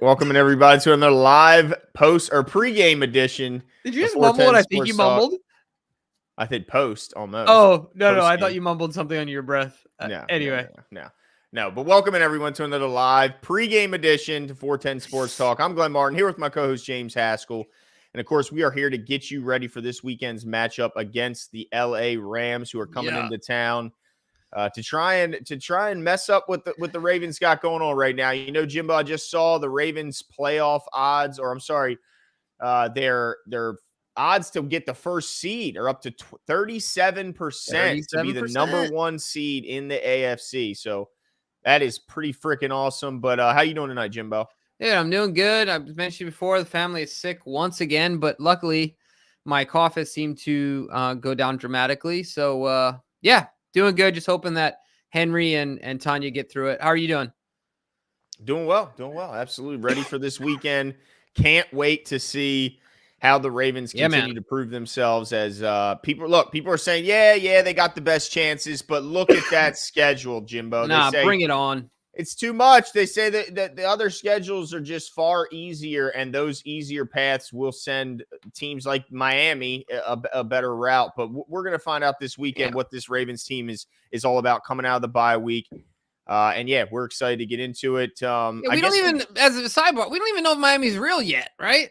Welcome everybody to another live post or pregame edition. Did you just mumble what I think you mumbled? I said post almost. Oh, no, I thought you mumbled something under your breath. Anyway. No. But welcome everyone to another live pregame edition to 410 Sports Talk. I'm Glenn Martin here with my co-host James Haskell. And of course, we are here to get you ready for this weekend's matchup against the LA Rams, who are coming into town to try and mess up what the Ravens got going on right now. You know, Jimbo, I just saw the Ravens playoff odds, or I'm sorry, their odds to get the first seed are up to 37% to be the number one seed in the AFC. So that is pretty freaking awesome. But how you doing tonight, Jimbo? Yeah, I'm doing good. I've mentioned before, the family is sick once again, but luckily my cough has seemed to go down dramatically. So yeah, doing good. Just hoping that Henry and Tanya get through it. How are you doing? Doing well. Absolutely ready for this weekend. Can't wait to see how the Ravens continue to prove themselves as people are saying, yeah, they got the best chances, but look at that schedule, Jimbo. Nah, they say, bring it on. It's too much. They say that the other schedules are just far easier, and those easier paths will send teams like Miami a better route. But we're going to find out this weekend what this Ravens team is all about coming out of the bye week. And yeah, we're excited to get into it. We don't even, as a sidebar, we don't even know if Miami's real yet, right?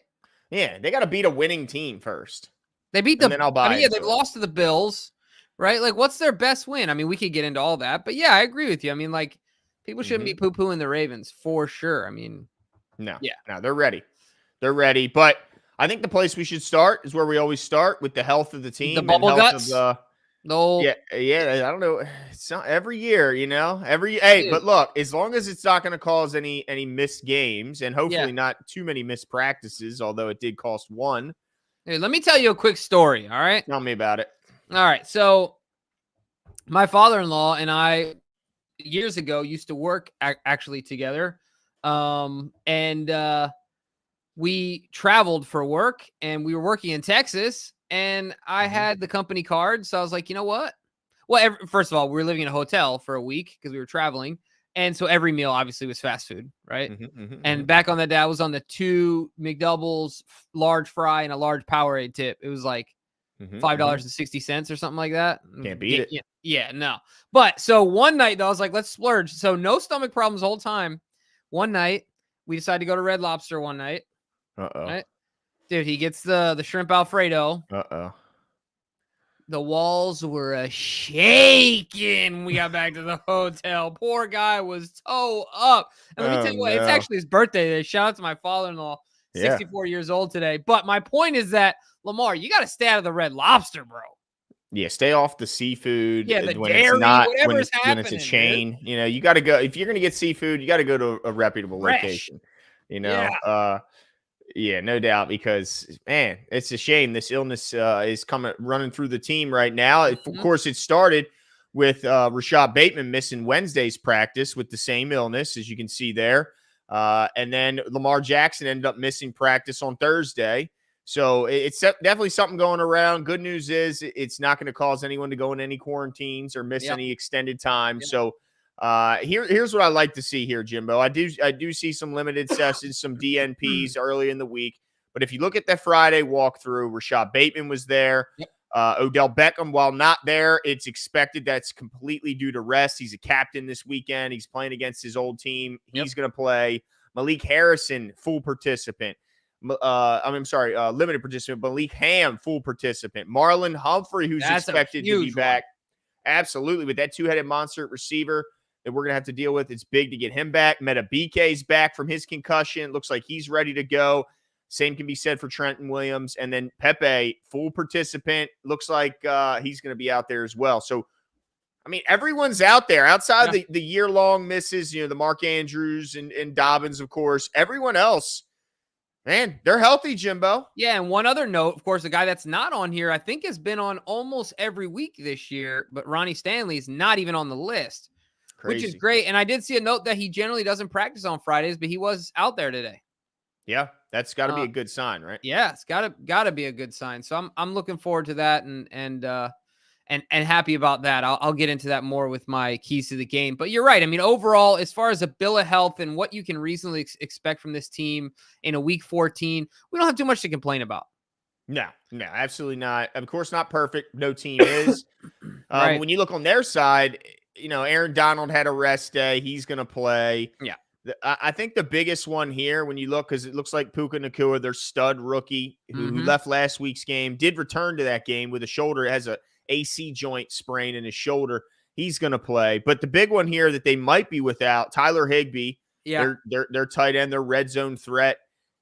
Yeah, they got to beat a winning team first. They beat they've lost to the Bills, right? Like, what's their best win? I mean, we could get into all that, but yeah, I agree with you. I mean, like, people shouldn't be poo-pooing the Ravens for sure. I mean, no, they're ready. But I think the place we should start is where we always start, with the health of the team. The bubble guts. Yeah. I don't know. It's not every year, you know. But look, as long as it's not going to cause any missed games, and hopefully not too many missed practices, although it did cost one. Hey, let me tell you a quick story. All right, tell me about it. All right, so my father-in-law and I, years ago, used to work actually together, and we traveled for work, and we were working in Texas. And I had the company card, so I was like, you know what? Well, first of all, we were living in a hotel for a week because we were traveling, and so every meal obviously was fast food, right? And back on that day, I was on the 2 McDoubles, large fry, and a large Powerade tip. It was like $5.60 or something like that. Can't beat it. Yeah, no. But so one night, though, I was like, let's splurge. So no stomach problems the whole time. One night, we decided to go to Red Lobster one night. Right? Dude, he gets the shrimp Alfredo. The walls were shaking when we got back to the hotel. Poor guy was toe up. And let me tell you what, it's actually his birthday today. Shout out to my father-in-law, 64 years old today. But my point is that, Lamar, you got to stay out of the Red Lobster, bro. Yeah, stay off the seafood. Yeah, the dairy, whatever's happening. When it's a chain, dude. You know, you got to go. If you're going to get seafood, you got to go to a reputable location. You know, yeah, no doubt, because, man, it's a shame this illness is running through the team right now. Of course, it started with Rashad Bateman missing Wednesday's practice with the same illness, as you can see there. And then Lamar Jackson ended up missing practice on Thursday. So it's definitely something going around. Good news is it's not going to cause anyone to go in any quarantines or miss any extended time. So here's what I like to see here, Jimbo. I do see some limited sessions, some DNPs early in the week. But if you look at the Friday walkthrough, Rashad Bateman was there. Odell Beckham, while not there, it's expected that's completely due to rest. He's a captain this weekend. He's playing against his old team. He's going to play. Malik Harrison, full participant. Limited participant. Malik Ham, full participant. Marlon Humphrey, who's expected to be back. Absolutely. With that two-headed monster receiver that we're going to have to deal with, it's big to get him back. Meta BK's back from his concussion. Looks like he's ready to go. Same can be said for Trenton Williams. And then Pepe, full participant. Looks like he's going to be out there as well. So, I mean, everyone's out there outside the year-long misses, you know, the Mark Andrews and Dobbins, of course. Everyone else, man, they're healthy, Jimbo. Yeah, and one other note, of course, the guy that's not on here, I think, has been on almost every week this year, but Ronnie Stanley is not even on the list, which is great. And I did see a note that he generally doesn't practice on Fridays, but he was out there today. Yeah, that's got to be a good sign, right? Yeah, it's got to be a good sign. So I'm looking forward to that, and and happy about that. I'll get into that more with my keys to the game. But you're right. I mean, overall, as far as a bill of health and what you can reasonably expect from this team in a week 14, we don't have too much to complain about. No, absolutely not. Of course, not perfect. No team is. Right. When you look on their side, Aaron Donald had a rest day. He's going to play. Yeah. I think the biggest one here, when you look, because it looks like Puka Nacua, their stud rookie who left last week's game, did return to that game with a shoulder, has a AC joint sprain in his shoulder. He's going to play. But the big one here that they might be without, Tyler Higbee, their tight end, their red zone threat.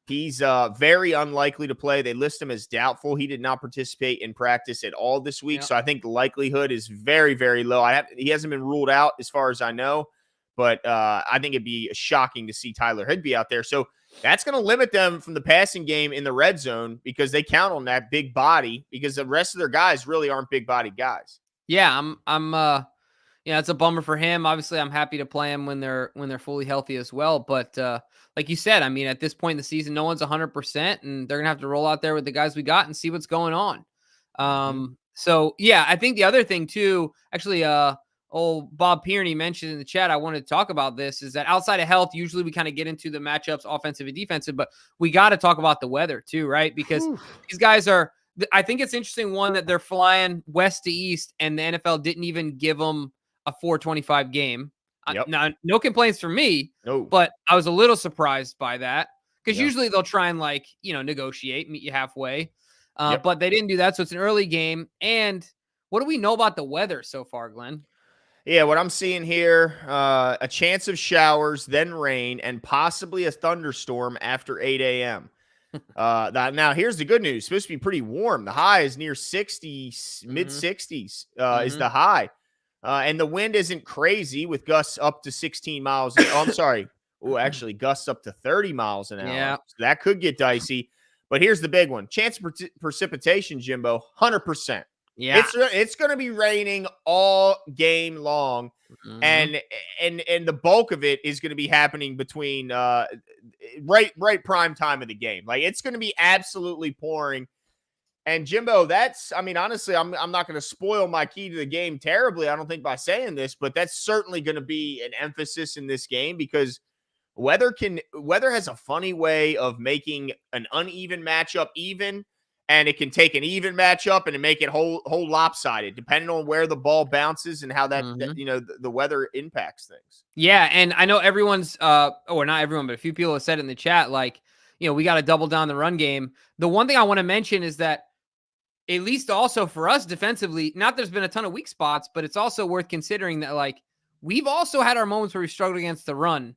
He's very unlikely to play. They list him as doubtful. He did not participate in practice at all this week. So I think the likelihood is very, very low. He hasn't been ruled out as far as I know. But I think it'd be shocking to see Tyler Higbee out there. So that's going to limit them from the passing game in the red zone because they count on that big body because the rest of their guys really aren't big body guys. Yeah, it's a bummer for him. Obviously, I'm happy to play him when they're fully healthy as well. But like you said, I mean, at this point in the season, no one's 100%, and they're gonna have to roll out there with the guys we got and see what's going on. So yeah, I think the other thing too, actually, old Bob Pierney mentioned in the chat, I wanted to talk about this, is that outside of health, usually we kind of get into the matchups, offensive and defensive, but we got to talk about the weather too, right? Because these guys I think it's interesting, one, that they're flying west to east, and the NFL didn't even give them a 425 game. Yep. Now, no complaints from me, No. but I was a little surprised by that because usually they'll try and negotiate, meet you halfway. But they didn't do that. So it's an early game. And what do we know about the weather so far, Glenn? Yeah, what I'm seeing here, a chance of showers, then rain, and possibly a thunderstorm after 8 a.m. Now, here's the good news. It's supposed to be pretty warm. The high is near 60s, mid-60s is the high. And the wind isn't crazy with gusts up to 16 miles. I'm sorry. Oh, actually, gusts up to 30 miles an hour. Yeah. So that could get dicey. But here's the big one. Chance of precipitation, Jimbo, 100%. Yeah. It's going to be raining all game long. And the bulk of it is going to be happening between right prime time of the game. Like, it's going to be absolutely pouring. And Jimbo, honestly, I'm not going to spoil my key to the game terribly, I don't think, by saying this, but that's certainly going to be an emphasis in this game because weather has a funny way of making an uneven matchup even, and it can take an even matchup and make it whole lopsided, depending on where the ball bounces and how that the weather impacts things. Yeah, and I know everyone's or not everyone, but a few people have said it in the chat, we got to double down the run game. The one thing I want to mention is that, at least also for us defensively, not there's been a ton of weak spots, but it's also worth considering that we've also had our moments where we struggled against the run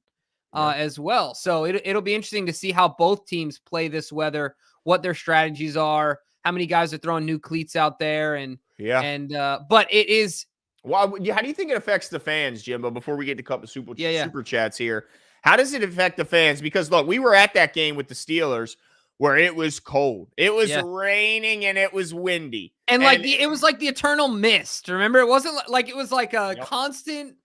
as well. So it'll be interesting to see how both teams play this weather, what their strategies are, how many guys are throwing new cleats out there, but it is. Well, how do you think it affects the fans, Jimbo? Before we get to a couple super chats here, how does it affect the fans? Because look, we were at that game with the Steelers where it was cold, it was raining, and it was windy, and it was like the eternal mist. Remember, it wasn't like it was like a constant,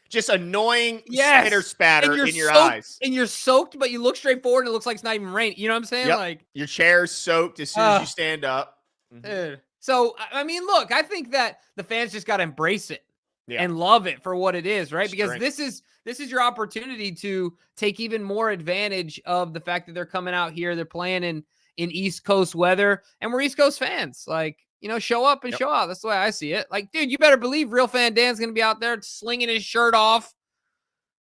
just annoying spitter spatter in your eyes, and you're soaked, but you look straight forward and it looks like it's not even raining. You know what I'm saying? Like your chair's soaked as soon as you stand up. Dude. So I mean, look, I think that the fans just got to embrace it and love it for what it is, right? Because this is your opportunity to take even more advantage of the fact that they're coming out here, they're playing in East Coast weather, and we're East Coast fans. Show up and show out. That's the way I see it. Dude, you better believe Real Fan Dan's going to be out there slinging his shirt off,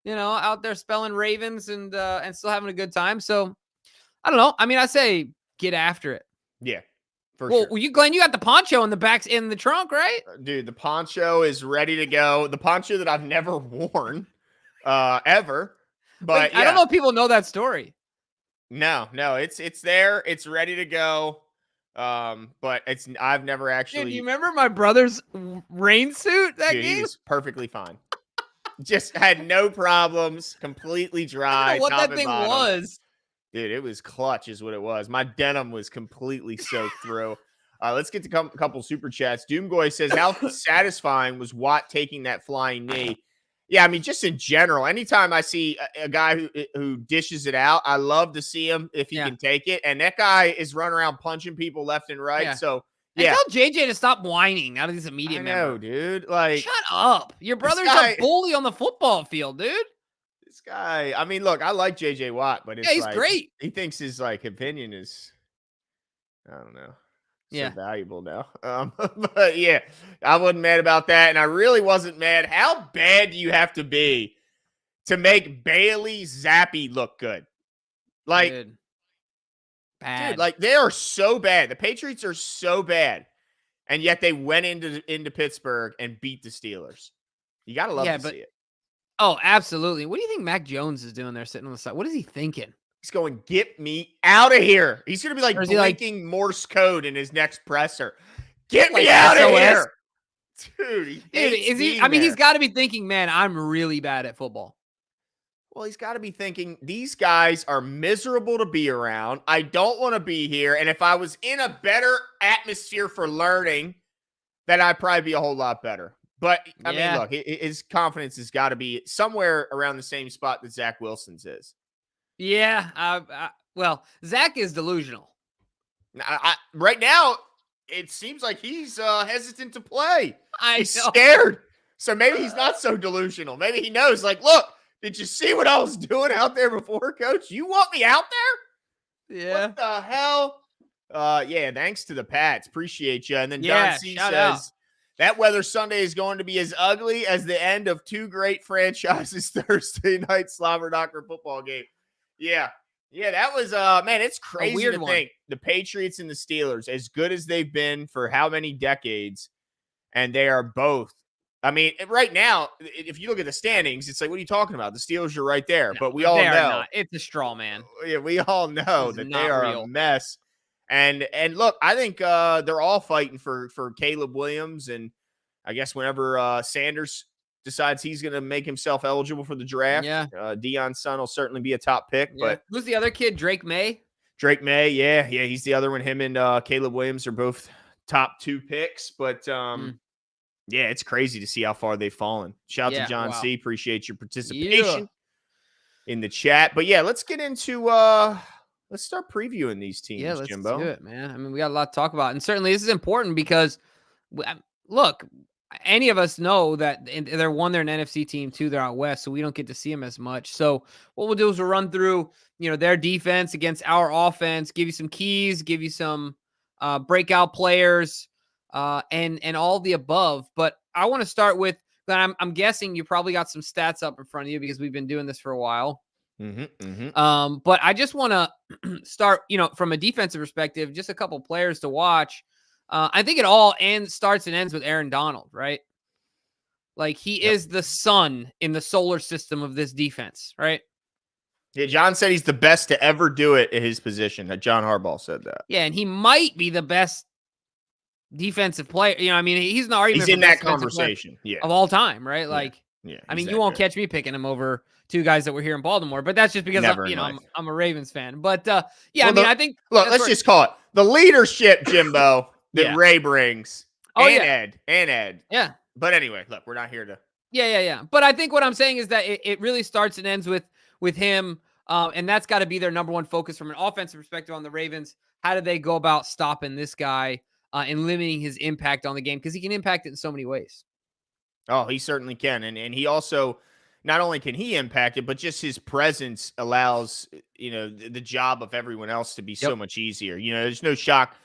out there spelling Ravens and still having a good time. So I don't know. I mean, I say get after it. Yeah. Well, Glenn, you got the poncho in the trunk, right? Dude, the poncho is ready to go. The poncho that I've never worn ever. But I don't know if people know that story. No, it's there. It's ready to go. But I've never actually. Dude, you remember my brother's rain suit that game? He was perfectly fine. Just had no problems. Completely dry. I don't know what that thing was. Dude, it was clutch is what it was. My denim was completely soaked through. Let's get to a couple super chats. Doomgoy says, how satisfying was Watt taking that flying knee? Yeah, I mean, just in general, anytime I see a guy who dishes it out, I love to see him if he can take it. And that guy is running around punching people left and right. Yeah. So And tell JJ to stop whining out of this immediate member. I know, dude. Like, shut up. Your brother's a bully on the football field, dude. This guy, I mean, look, I like JJ Watt, but it's he's great. He thinks his opinion is, I don't know, so valuable now. But yeah, I wasn't mad about that, and I really wasn't mad. How bad do you have to be to make Bailey Zappi look good? Like, bad. Dude, like they are so bad. The Patriots are so bad, and yet they went into Pittsburgh and beat the Steelers. You gotta love to see it. Oh, absolutely. What do you think Mac Jones is doing there sitting on the side? What is he thinking? He's going, get me out of here. He's going to be like blinking Morse code in his next presser. Get me out of here. Dude, he's got to be thinking, man, I'm really bad at football. Well, he's got to be thinking, these guys are miserable to be around. I don't want to be here. And if I was in a better atmosphere for learning, then I'd probably be a whole lot better. But, I mean, look, his confidence has got to be somewhere around the same spot that Zach Wilson's is. Yeah. Well, Zach is delusional. Right now, it seems like he's hesitant to play. He's know. Scared. So maybe he's not so delusional. Maybe he knows, like, look, did you see what I was doing out there before, Coach? You want me out there? Yeah. What the hell? Thanks to the Pats. Appreciate you. And then Don C says, that weather Sunday is going to be as ugly as the end of two great franchises Thursday night Slobber Knocker football game. Yeah, that was man, it's crazy to think the Patriots and the Steelers, as good as they've been for how many decades, and they are both. I mean, right now, if you look at the standings, it's like, what are you talking about? The Steelers are right there, but we all know it's a straw man. Yeah, we all know that they are a mess. And look, I think they're all fighting for Caleb Williams, and I guess whenever Sanders decides he's going to make himself eligible for the draft, Deion's son will certainly be a top pick. Yeah. But who's the other kid? Drake May. Drake May, yeah, he's the other one. Him and Caleb Williams are both top 2 picks. But yeah, it's crazy to see how far they've fallen. Shout out to John C. Appreciate your participation in the chat. But yeah, let's get into let's start previewing these teams, Jimbo. Let's do it, man. I mean, we got a lot to talk about. And certainly this is important because, look, any of us know that they're one, they're an NFC team, 2, they're out west, so we don't get to see them as much. So what we'll do is we'll run through, their defense against our offense, give you some keys, give you some breakout players, and all the above. But I want to start with, I'm guessing you probably got some stats up in front of you because we've been doing this for a while. But I just want to start, from a defensive perspective, just a couple players to watch. I think it all starts and ends with Aaron Donald, right? Like he is the sun in the solar system of this defense, right? Yeah, John said he's the best to ever do it at his position. John Harbaugh said that. Yeah, and he might be the best defensive player. He's not argument. He's in that conversation, of all time, right? Like, I mean, you won't catch me picking him over 2 guys that were here in Baltimore, but that's just because I'm a Ravens fan. But I think let's just call it the leadership, Jimbo, that Ray brings. Ed. Yeah. But anyway, look, we're not here to. Yeah. But I think what I'm saying is that it really starts and ends with him. And that's got to be their number one focus from an offensive perspective on the Ravens. How do they go about stopping this guy and limiting his impact on the game? Because he can impact it in so many ways. Oh, he certainly can. And he also, not only can he impact it, but just his presence allows, the job of everyone else to be so much easier. There's no shock.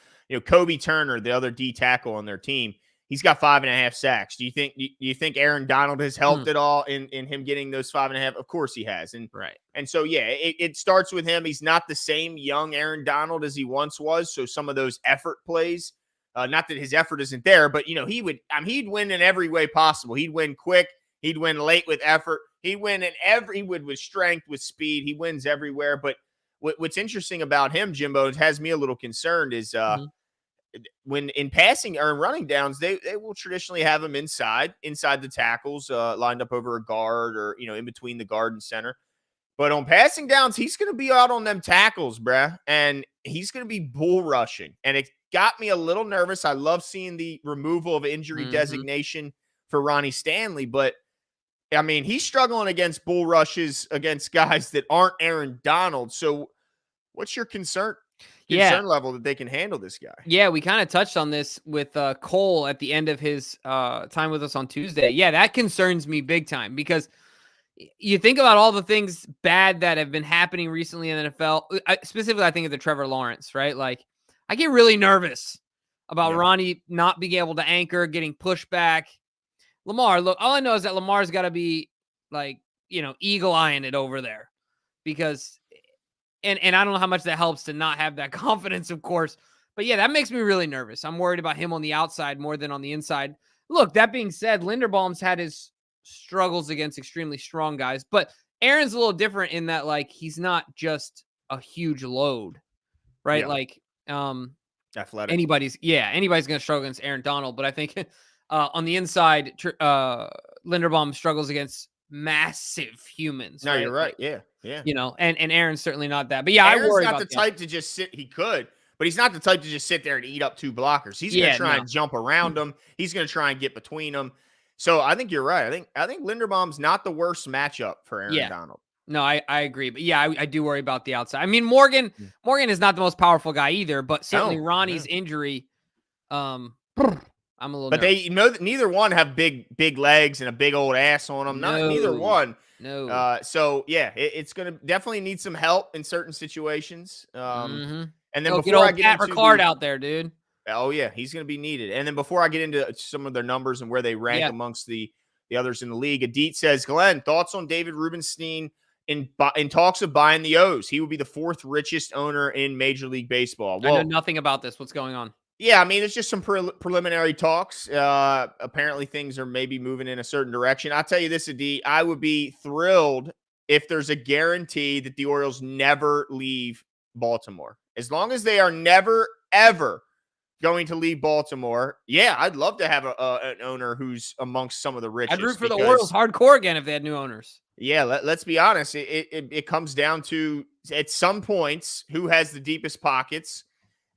Kobe Turner, the other D tackle on their team, he's got 5.5 sacks. Do you think Aaron Donald has helped at all in him getting those 5.5? Of course he has. And so, it starts with him. He's not the same young Aaron Donald as he once was. So some of those effort plays, not that his effort isn't there, but he'd win in every way possible. He'd win quick. He'd win late with effort. He'd win with strength, with speed. He wins everywhere. But what's interesting about him, Jimbo, it has me a little concerned is when in passing or in running downs, they will traditionally have him inside the tackles, lined up over a guard or, in between the guard and center. But on passing downs, he's going to be out on them tackles, bruh. And he's going to be bull rushing. And it got me a little nervous. I love seeing the removal of injury designation for Ronnie Stanley. But, I mean, he's struggling against bull rushes against guys that aren't Aaron Donald. So what's your concern? concern level that they can handle this guy. Yeah, we kind of touched on this with Cole at the end of his time with us on Tuesday. Yeah, that concerns me big time because you think about all the things bad that have been happening recently in the NFL. Specifically, I think of the Trevor Lawrence, right? Like, I get really nervous about Ronnie not being able to anchor, getting pushed back. Lamar, look, all I know is that Lamar's got to be like, eagle-eyeing it over there because and I don't know how much that helps to not have that confidence, of course. But yeah, that makes me really nervous. I'm worried about him on the outside more than on the inside. Look, that being said, Linderbaum's had his struggles against extremely strong guys, but Aaron's a little different in that, like, he's not just a huge load, right? Yeah. Like, athletic. Anybody's going to struggle against Aaron Donald, but I think on the inside, Linderbaum struggles against massive humans. No, right? you're right. Like, yeah. And Aaron's certainly not that. But yeah, Aaron's I worry not about the type to just sit. He could, but he's not the type to just sit there and eat up two blockers. He's going to try and jump around them. He's going to try and get between them. So I think you're right. I think Linderbaum's not the worst matchup for Aaron Donald. No, I agree. But yeah, I do worry about the outside. I mean, Morgan is not the most powerful guy either, but certainly Ronnie's injury. I'm a little. But nervous. Neither one have big legs and a big old ass on them. Neither one. No. So yeah, it's gonna definitely need some help in certain situations. And then before I get into Ricard out there, dude. Oh yeah, he's gonna be needed. And then before I get into some of their numbers and where they rank amongst the others in the league, Adit says, Glenn, thoughts on David Rubenstein in talks of buying the O's? He would be the fourth richest owner in Major League Baseball. Well, I know nothing about this. What's going on? Yeah, I mean, it's just some preliminary talks. Apparently, things are maybe moving in a certain direction. I'll tell you this, Adit, I would be thrilled if there's a guarantee that the Orioles never leave Baltimore. As long as they are never, ever going to leave Baltimore, yeah, I'd love to have an owner who's amongst some of the richest. I'd root for the Orioles hardcore again if they had new owners. Yeah, let's be honest. It comes down to, at some points, who has the deepest pockets.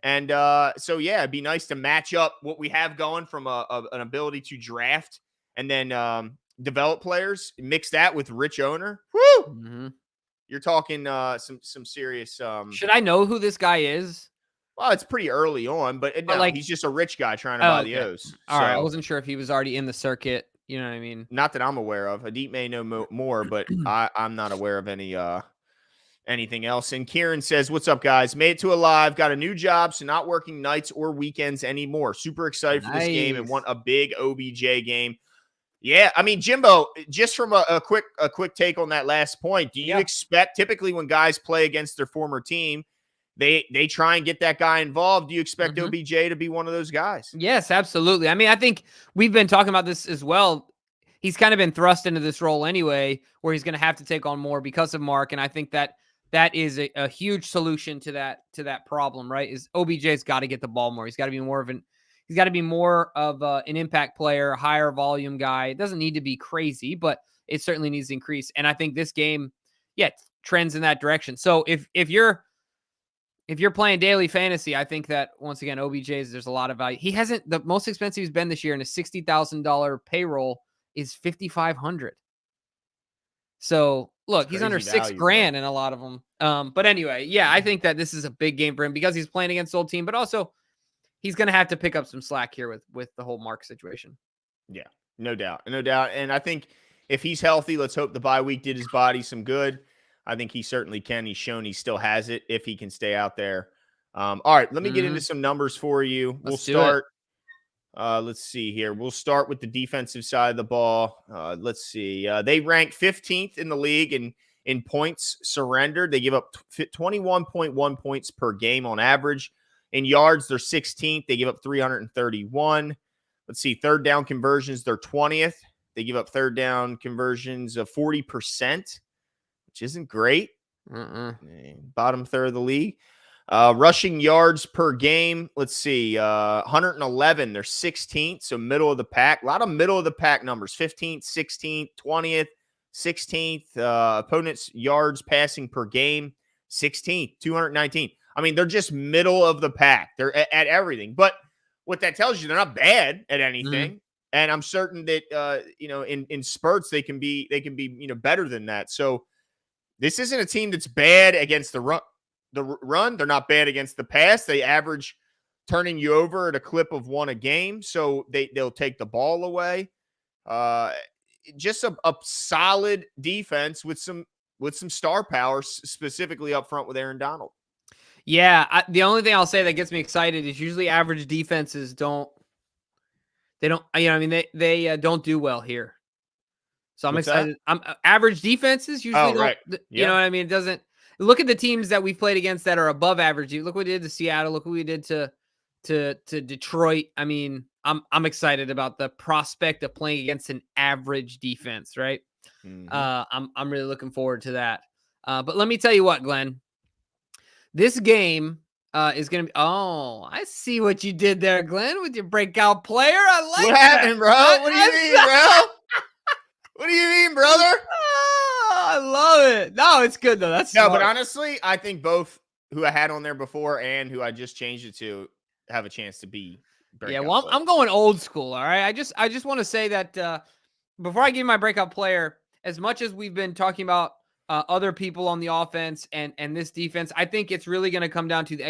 And so, yeah, it'd be nice to match up what we have going from an ability to draft and then develop players, mix that with rich owner. Woo! Mm-hmm. You're talking some serious. Should I know who this guy is? Well, it's pretty early on, but no, he's just a rich guy trying to buy the O's. All right, I wasn't sure if he was already in the circuit. You know what I mean? Not that I'm aware of. Adit may know more, but I'm not aware of anything else. And Kieran says, what's up, guys? Made it to Alive. Got a new job, so not working nights or weekends anymore. Super excited for this game and want a big OBJ game. Yeah, I mean, Jimbo, just from a quick take on that last point, do you expect, typically when guys play against their former team, they try and get that guy involved? Do you expect OBJ to be one of those guys? Yes, absolutely. I mean, I think we've been talking about this as well. He's kind of been thrust into this role anyway, where he's going to have to take on more because of Mark, and I think that is a huge solution to that problem, right? Is OBJ's got to get the ball more. He's got to be more of an impact player, a higher volume guy. It doesn't need to be crazy, but it certainly needs to increase. And I think this game, trends in that direction. So if you're playing daily fantasy, I think that once again, OBJ's, there's a lot of value. He hasn't, the most expensive he's been this year in a $60,000 payroll is $5,500. So look, he's under $6,000 in a lot of them. But anyway, I think that this is a big game for him because he's playing against the old team, but also he's going to have to pick up some slack here with the whole Mark situation. Yeah, no doubt. And I think if he's healthy, let's hope the bye week did his body some good. I think he certainly can. He's shown he still has it if he can stay out there. All right, let me get into some numbers for you. We'll start. Let's see here. We'll start with the defensive side of the ball. Let's see. They rank 15th in the league in points surrendered. They give up 21.1 points per game on average. In yards, they're 16th. They give up 331. Let's see. Third down conversions, they're 20th. They give up third down conversions of 40%, which isn't great. Bottom third of the league. Rushing yards per game, let's see, 111. They're 16th, so middle of the pack. A lot of middle of the pack numbers, 15th, 16th, 20th, 16th. Opponents' yards passing per game, 16th, 219. I mean, they're just middle of the pack. They're at everything. But what that tells you, they're not bad at anything. And I'm certain that, in spurts, they can be, better than that. So this isn't a team that's bad against the run. the run. They're not bad against the pass. They average turning you over at a clip of 1 a game. So they'll take the ball away. Just a solid defense with some star power, specifically up front with Aaron Donald. Yeah, the only thing I'll say that gets me excited is usually average defenses don't don't do well here. So I'm excited. I'm average defenses usually don't. You know what I mean? It doesn't. Look at the teams that we've played against that are above average. Look what we did to Seattle. Look what we did to Detroit. I mean, I'm excited about the prospect of playing against an average defense, right? Mm-hmm. I'm really looking forward to that. But let me tell you what, Glenn. This game is going to be. Oh, I see what you did there, Glenn, with your breakout player. I like what happened, bro? What do you mean, bro? What do you mean, brother? Oh, I love it. No, it's good though. That's smart. But honestly, I think both who I had on there before and who I just changed it to have a chance to be. Yeah, well, I'm going old school. All right, I just want to say that before I give my breakout player, as much as we've been talking about other people on the offense and this defense, I think it's really going to come down to the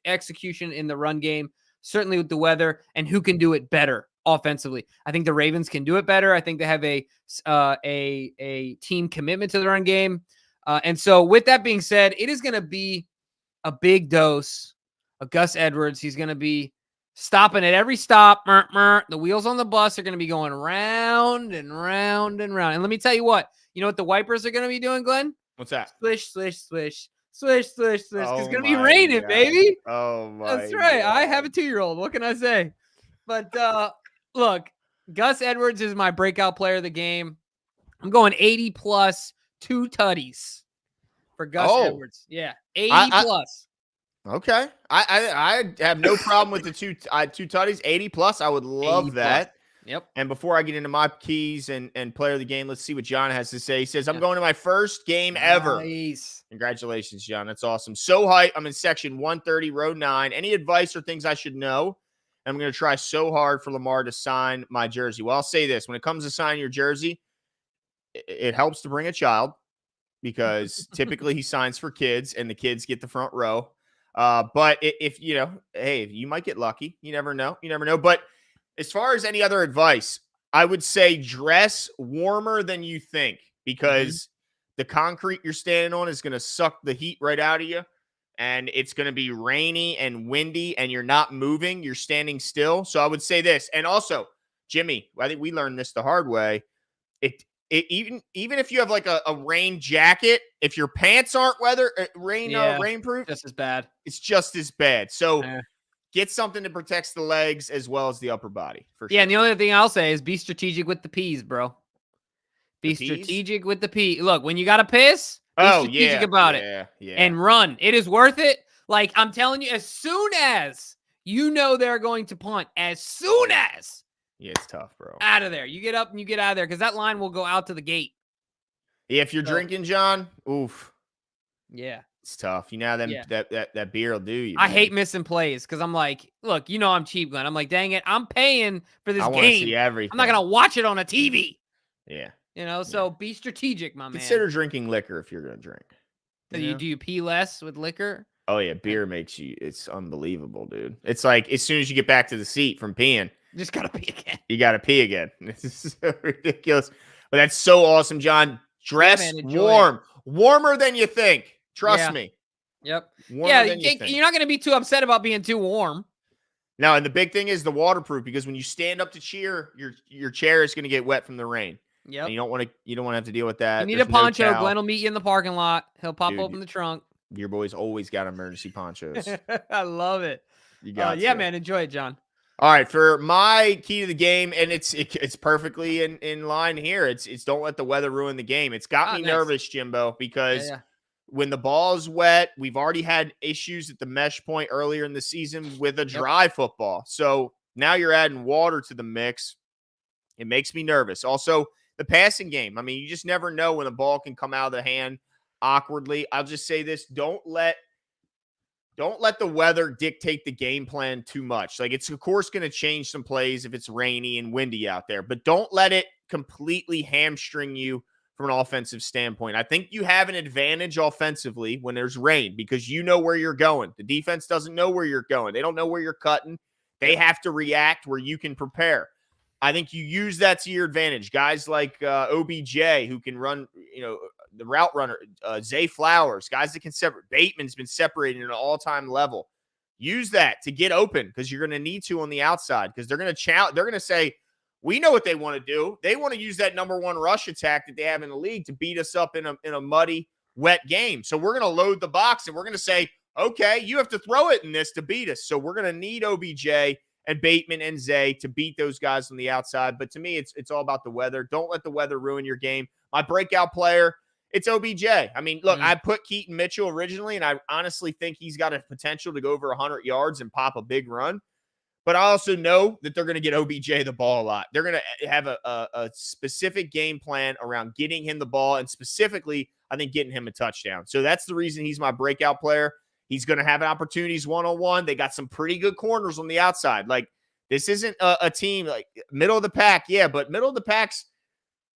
execution in the run game. Certainly with the weather and who can do it better offensively. I think the Ravens can do it better. I think they have a team commitment to the run game. And so with that being said, it is going to be a big dose of Gus Edwards. He's going to be stopping at every stop. The wheels on the bus are going to be going round and round and round. And let me tell you what the wipers are going to be doing, Glenn? What's that? Swish, swish, swish. Swish, swish, swish. It's going to be raining, baby. Oh, my That's right. God. I have a 2-year-old. What can I say? But look, Gus Edwards is my breakout player of the game. I'm going 80 plus 2 tutties for Gus Edwards. Yeah, 80 plus. Okay. I have no problem with the two tutties. 80 plus. I would love that. Yep. And before I get into my keys and player of the game, let's see what John has to say. He says, I'm going to my first game ever. Nice. Congratulations, John. That's awesome. So hype. I'm in section 130, row 9. Any advice or things I should know? I'm going to try so hard for Lamar to sign my jersey. Well, I'll say this. When it comes to signing your jersey, it helps to bring a child because typically he signs for kids and the kids get the front row. But if you might get lucky. You never know. But as far as any other advice, I would say dress warmer than you think because the concrete you're standing on is going to suck the heat right out of you. And it's going to be rainy and windy and you're not moving. You're standing still. So I would say this. And also, Jimmy, I think we learned this the hard way. Even if you have like a rain jacket, if your pants aren't rainproof, just as bad. It's just as bad. So get something that protects the legs as well as the upper body. For sure. Yeah, and the only thing I'll say is be strategic with the peas, bro. Be strategic with the pee. Look, when you got to piss, be strategic about it. Yeah. And run. It is worth it. Like, I'm telling you, as soon as you know they're going to punt, as soon as. Yeah, it's tough, bro. Out of there. You get up and you get out of there because that line will go out to the gate. Yeah, if you're drinking, John, oof. Yeah. It's tough. That beer will do you. I hate missing plays because I'm like, look, I'm cheap, Glenn. I'm like, dang it, I'm paying for this game. I want to see everything. I'm not going to watch it on a TV. Yeah. So be strategic, my man. Consider drinking liquor if you're going to drink. Do you pee less with liquor? Oh, yeah. Beer makes you, it's unbelievable, dude. It's like as soon as you get back to the seat from peeing. You just got to pee again. You got to pee again. This is so ridiculous. But that's so awesome, John. Dress warm. Warmer than you think. Trust me. Yep. You're not going to be too upset about being too warm. No, and the big thing is the waterproof because when you stand up to cheer, your chair is going to get wet from the rain. Yep. And you don't want to have to deal with that. You need a poncho. Glenn will meet you in the parking lot. He'll pop open the trunk. Your boy's always got emergency ponchos. I love it. You got man. Enjoy it, John. All right, for my key to the game, and it's perfectly in line here. It's don't let the weather ruin the game. It's got me nervous, Jimbo, because when the ball is wet, we've already had issues at the mesh point earlier in the season with a dry football. So now you're adding water to the mix. It makes me nervous. Also, the passing game. I mean, you just never know when the ball can come out of the hand awkwardly. I'll just say this. Don't let the weather dictate the game plan too much. Like, it's, of course, going to change some plays if it's rainy and windy out there, but don't let it completely hamstring you from an offensive standpoint. I think you have an advantage offensively when there's rain because you know where you're going. The defense doesn't know where you're going. They don't know where you're cutting. They have to react where you can prepare. I think you use that to your advantage. Guys like OBJ who can run, the route runner, Zay Flowers, guys that can separate. Bateman's been separated at an all-time level. Use that to get open because you're going to need to on the outside because they're going to challenge. They're going to say, we know what they want to do. They want to use that number one rush attack that they have in the league to beat us up in a muddy, wet game. So we're going to load the box and we're going to say, okay, you have to throw it in this to beat us. So we're going to need OBJ and Bateman and Zay to beat those guys on the outside. But to me, it's all about the weather. Don't let the weather ruin your game. My breakout player, it's OBJ. I mean, look, I put Keaton Mitchell originally, and I honestly think he's got a potential to go over 100 yards and pop a big run. But I also know that they're going to get OBJ the ball a lot. They're going to have a specific game plan around getting him the ball, and specifically, I think, getting him a touchdown. So that's the reason he's my breakout player. He's going to have opportunities one-on-one. They got some pretty good corners on the outside. Like, this isn't a team, like, middle of the pack, yeah, but middle of the pack's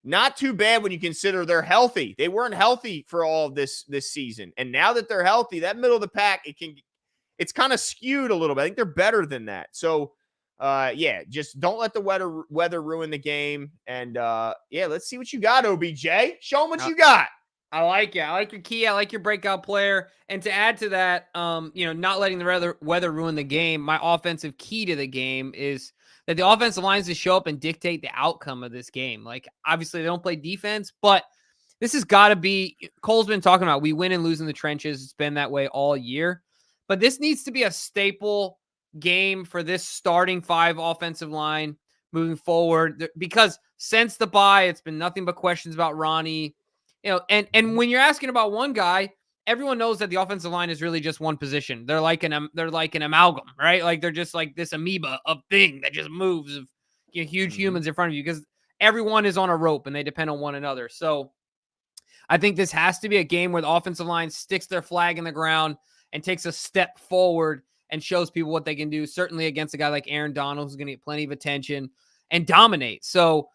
not too bad when you consider they're healthy. They weren't healthy for all of this season. And now that they're healthy, that middle of the pack, it's kind of skewed a little bit. I think they're better than that. So, just don't let the weather ruin the game. And, let's see what you got, OBJ. Show them what you got. I like it. I like your key. I like your breakout player. And to add to that, not letting the weather ruin the game, my offensive key to the game is that the offensive lines to show up and dictate the outcome of this game. Like, obviously, they don't play defense, but this has got to be – Cole's been talking about we win and lose in the trenches. It's been that way all year. But this needs to be a staple game for this starting five offensive line moving forward because since the bye, it's been nothing but questions about Ronnie. And when you're asking about one guy, everyone knows that the offensive line is really just one position. They're like an amalgam, right? Like they're just like this amoeba of thing that just moves of huge humans in front of you because everyone is on a rope and they depend on one another. So I think this has to be a game where the offensive line sticks their flag in the ground and takes a step forward and shows people what they can do, certainly against a guy like Aaron Donald, who's going to get plenty of attention and dominate. So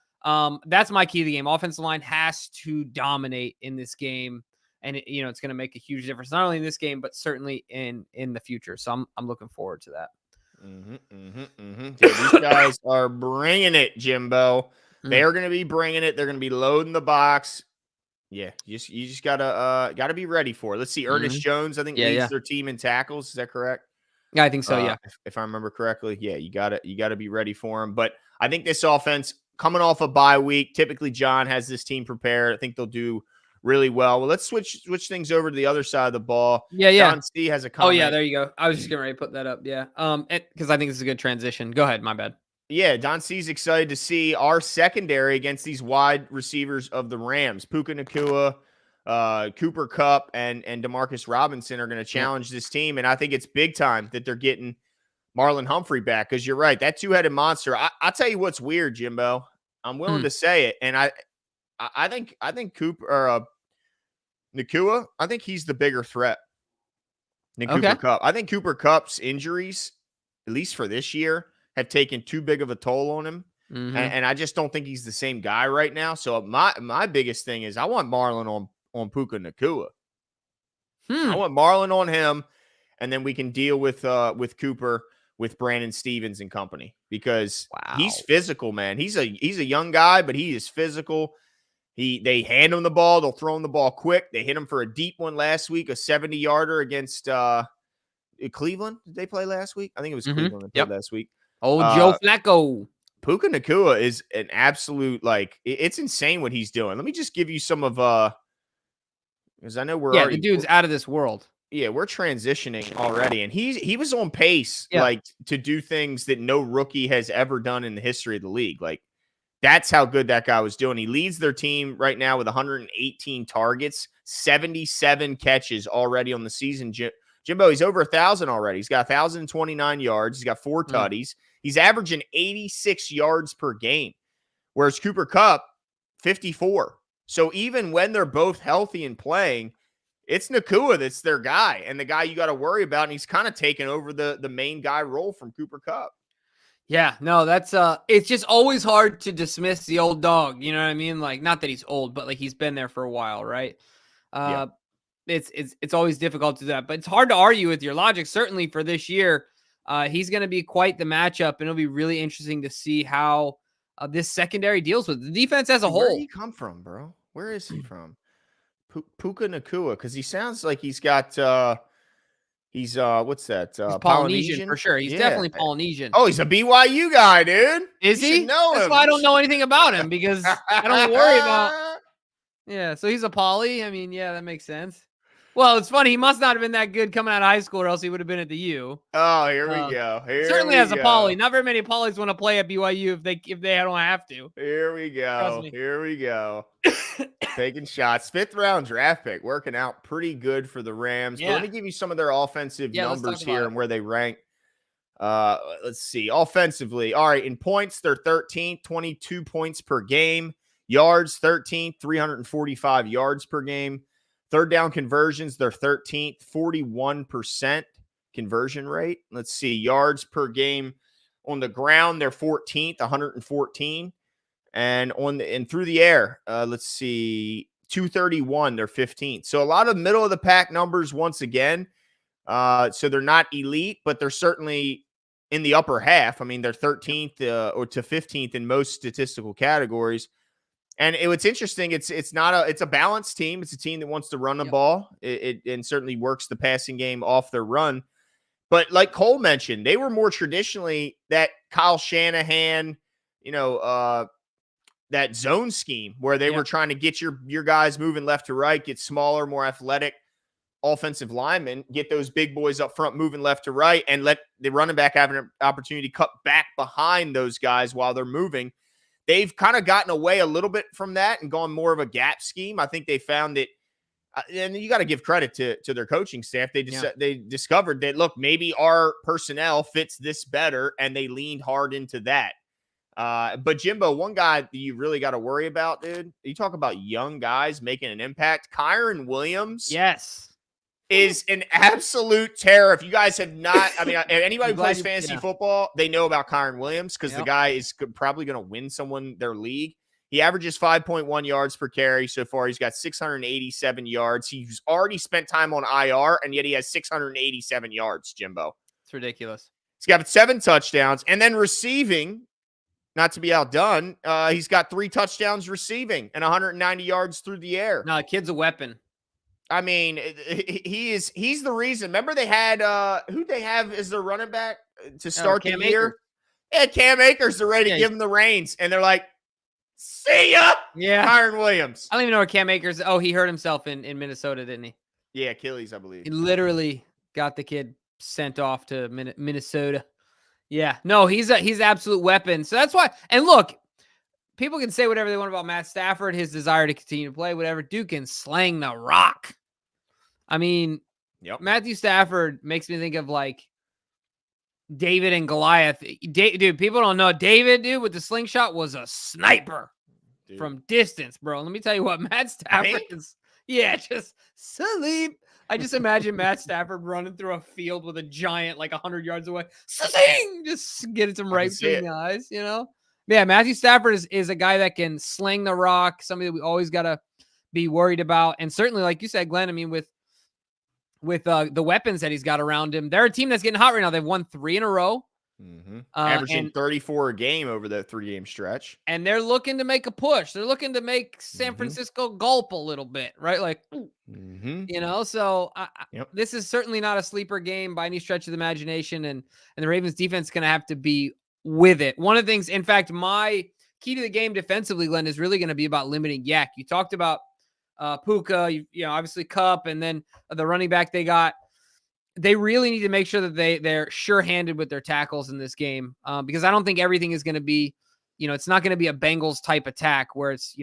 that's my key to the game. Offensive line has to dominate in this game. And, it's going to make a huge difference, not only in this game, but certainly in the future. So I'm looking forward to that. These guys are bringing it, Jimbo. They're going to be bringing it. They're going to be loading the box. Yeah, you just gotta be ready for it. Let's see, Ernest Jones, I think leads their team in tackles. Is that correct? Yeah, I think so. Yeah, if I remember correctly, yeah, you gotta be ready for him. But I think this offense coming off a bye week, typically John has this team prepared. I think they'll do really well. Well, let's switch things over to the other side of the ball. Yeah. John C has a comment. Oh yeah, there you go. I was just getting ready to put that up. Yeah, because I think this is a good transition. Go ahead. My bad. Yeah, Don C's excited to see our secondary against these wide receivers of the Rams. Puka Nacua, Cooper Kupp, and DeMarcus Robinson are going to challenge this team. And I think it's big time that they're getting Marlon Humphrey back because you're right. That two-headed monster. I'll tell you what's weird, Jimbo. I'm willing to say it. And I think Cooper or Nacua, I think he's the bigger threat than Cooper Kupp. I think Cooper Kupp's injuries, at least for this year, have taken too big of a toll on him. And I just don't think he's the same guy right now. So my biggest thing is I want Marlon on Puka Nacua. I want Marlon on him, and then we can deal with Cooper, with Brandon Stevens and company because he's physical, man. He's a young guy, but he is physical. They hand him the ball, they'll throw him the ball quick. They hit him for a deep one last week, a 70-yarder against Cleveland. Did they play last week? I think it was Cleveland that played last week. Joe Flacco. Puka Nacua is an absolute, it's insane what he's doing. Let me just give you some of, because I know we're already. The dude's out of this world. Yeah, we're transitioning already. And he was on pace, to do things that no rookie has ever done in the history of the league. That's how good that guy was doing. He leads their team right now with 118 targets, 77 catches already on the season. Jimbo, he's over 1,000 already. He's got 1,029 yards. He's got 4 tutties. He's averaging 86 yards per game, whereas Cooper Kupp, 54. So even when they're both healthy and playing, it's Nacua that's their guy and the guy you got to worry about, and he's kind of taken over the main guy role from Cooper Kupp. Yeah, no, that's it's just always hard to dismiss the old dog, you know what I mean? Like, not that he's old, but like he's been there for a while, right? Yeah. It's always difficult to do that, but it's hard to argue with your logic. Certainly for this year, he's going to be quite the matchup, and it'll be really interesting to see how this secondary deals with the defense as a whole. Where did he come from, bro? Where is he from? Puka Nakua, because he sounds like he's got he's what's that? He's Polynesian for sure. He's definitely Polynesian. Oh, he's a BYU guy, dude. Is he? That's why I don't know anything about him, because I don't worry about. Yeah, so he's a poly. I mean, yeah, that makes sense. Well, it's funny. He must not have been that good coming out of high school, or else he would have been at the U. Oh, here we go. Certainly as a poly. Not very many polys want to play at BYU if they don't have to. Here we go. Here we go. Taking shots. 5th round draft pick, working out pretty good for the Rams. Yeah. But let me give you some of their offensive numbers here and where they rank. Let's see. Offensively, all right, in points, they're 13th, 22 points per game. Yards, 13th, 345 yards per game. Third down conversions, they're 13th, 41% conversion rate. Let's see. Yards per game on the ground, they're 14th, 114. And through the air, let's see, 231, they're 15th. So a lot of middle of the pack numbers once again. So they're not elite, but they're certainly in the upper half. I mean, they're 13th or to 15th in most statistical categories. And what's interesting, it's a balanced team. It's a team that wants to run the ball. It certainly works the passing game off their run. But like Cole mentioned, they were more traditionally that Kyle Shanahan, that zone scheme where they were trying to get your guys moving left to right, get smaller, more athletic offensive linemen, get those big boys up front moving left to right, and let the running back have an opportunity to cut back behind those guys while they're moving. They've kind of gotten away a little bit from that and gone more of a gap scheme. I think they found that, and you got to give credit to their coaching staff. They discovered that, look, maybe our personnel fits this better, and they leaned hard into that. But Jimbo, one guy that you really got to worry about, dude, you talk about young guys making an impact. Kyron Williams. Yes. Is an absolute terror. If you guys have not, I mean, anybody who plays fantasy football, they know about Kyron Williams because the guy is probably going to win someone their league. He averages 5.1 yards per carry so far. He's got 687 yards. He's already spent time on IR, and yet he has 687 yards, Jimbo. It's ridiculous. He's got 7 touchdowns. And then receiving, not to be outdone, he's got 3 touchdowns receiving and 190 yards through the air. No, the kid's a weapon. I mean, he's the reason. Remember they had who they have as their running back to start the year? Yeah, Cam Akers. They're ready to give him the reins, and they're like, "See ya." Yeah, Kyron Williams. I don't even know where Cam Akers. Oh, he hurt himself in Minnesota, didn't he? Yeah, Achilles, I believe. He literally got the kid sent off to Minnesota. Yeah, no, he's an absolute weapon. So that's why. And look, people can say whatever they want about Matt Stafford, his desire to continue to play, whatever. Dude can slang the rock. I mean, Matthew Stafford makes me think of like David and Goliath. Dude, people don't know. David, dude, with the slingshot was a sniper from distance, bro. Let me tell you what, Matt Stafford is. Yeah, just sleep. I just imagine Matt Stafford running through a field with a giant like 100 yards away. Sing! Just getting some right between the eyes, Yeah, Matthew Stafford is a guy that can sling the rock, somebody that we always got to be worried about. And certainly, like you said, Glenn, I mean, with the weapons that he's got around him, they're a team that's getting hot right now. They've won 3 in a row. Mm-hmm. Averaging 34 a game over the 3-game stretch. And they're looking to make a push. They're looking to make San Francisco gulp a little bit, right? Like, so this is certainly not a sleeper game by any stretch of the imagination. And the Ravens defense is going to have to be with it. One of the things, in fact, my key to the game defensively, Glenn, is really going to be about limiting Yak. You talked about Puka, obviously Kupp, and then the running back they got. They really need to make sure that they're sure-handed with their tackles in this game, because I don't think everything is going to be, it's not going to be a Bengals type attack where it's,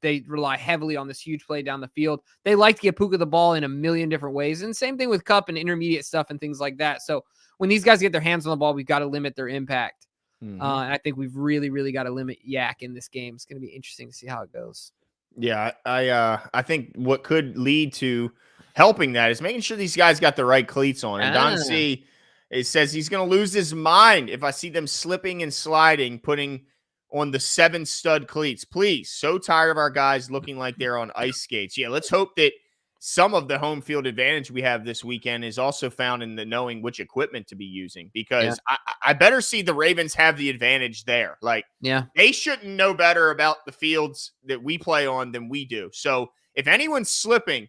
they rely heavily on this huge play down the field. They like to get Puka the ball in a million different ways, and same thing with Kupp and intermediate stuff and things like that. So when these guys get their hands on the ball, we've got to limit their impact. And I think we've really, really got to limit Yak in this game. It's going to be interesting to see how it goes. Yeah, I think what could lead to helping that is making sure these guys got the right cleats on. And Don C, It says he's going to lose his mind if I see them slipping and sliding, putting on the 7 stud cleats. Please, so tired of our guys looking like they're on ice skates. Yeah, let's hope that some of the home field advantage we have this weekend is also found in the knowing which equipment to be using, because I better see the Ravens have the advantage there. Like, they shouldn't know better about the fields that we play on than we do. So if anyone's slipping,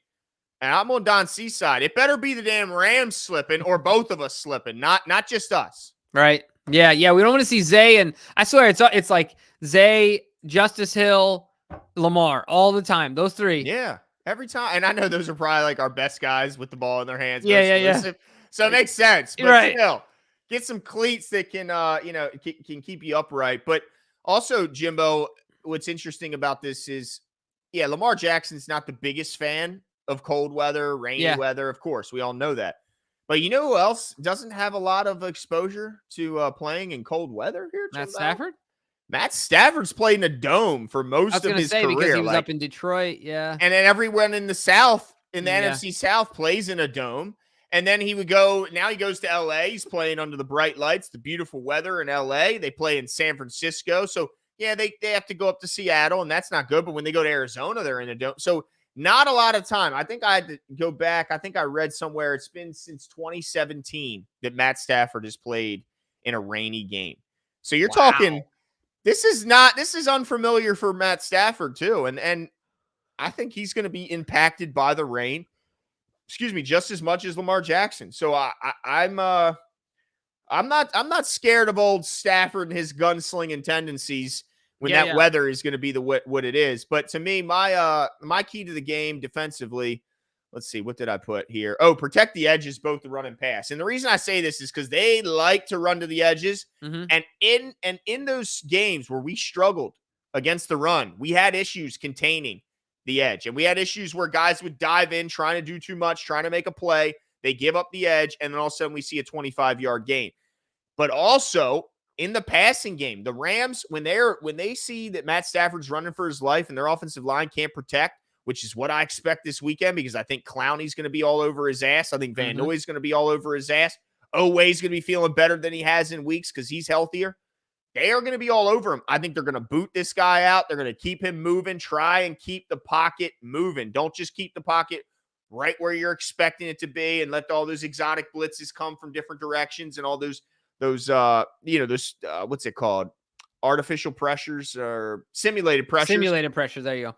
and I'm on Don C's side, it better be the damn Rams slipping or both of us slipping, not just us. Right. Yeah. We don't want to see Zay, and I swear it's like Zay, Justice Hill, Lamar all the time. Those 3. Yeah. Every time. And I know those are probably like our best guys with the ball in their hands. Yeah. So it makes sense. But still, get some cleats that can, can keep you upright. But also, Jimbo, what's interesting about this is, Lamar Jackson's not the biggest fan of cold weather, rainy weather. Of course, we all know that. But you know who else doesn't have a lot of exposure to playing in cold weather here, Jimbo? Matt Stafford? Matt Stafford's played in a dome for most of his career. Because he was up in Detroit, And then everyone in the South, in the NFC South, plays in a dome. And then he goes to L.A. He's playing under the bright lights, the beautiful weather in L.A. They play in San Francisco. So, they have to go up to Seattle, and that's not good. But when they go to Arizona, they're in a dome. So not a lot of time. I think I had to go back. I think I read somewhere it's been since 2017 that Matt Stafford has played in a rainy game. So you're talking – This is unfamiliar for Matt Stafford too. And I think he's going to be impacted by the rain, just as much as Lamar Jackson. So I'm not scared of old Stafford and his gunslinging tendencies when that weather is going to be what it is. But to me, my key to the game defensively, let's see, what did I put here? Oh, protect the edges, both the run and pass. And the reason I say this is because they like to run to the edges. And in those games where we struggled against the run, we had issues containing the edge. And we had issues where guys would dive in, trying to do too much, trying to make a play. They give up the edge, and then all of a sudden we see a 25-yard gain. But also in the passing game, the Rams, when they see that Matt Stafford's running for his life and their offensive line can't protect, which is what I expect this weekend, because I think Clowney's going to be all over his ass. I think Van Noy's going to be all over his ass. Oweh's going to be feeling better than he has in weeks because he's healthier. They are going to be all over him. I think they're going to boot this guy out. They're going to keep him moving. Try and keep the pocket moving. Don't just keep the pocket right where you're expecting it to be and let all those exotic blitzes come from different directions and all those what's it called? Artificial pressures or simulated pressures. Simulated pressures. There you go.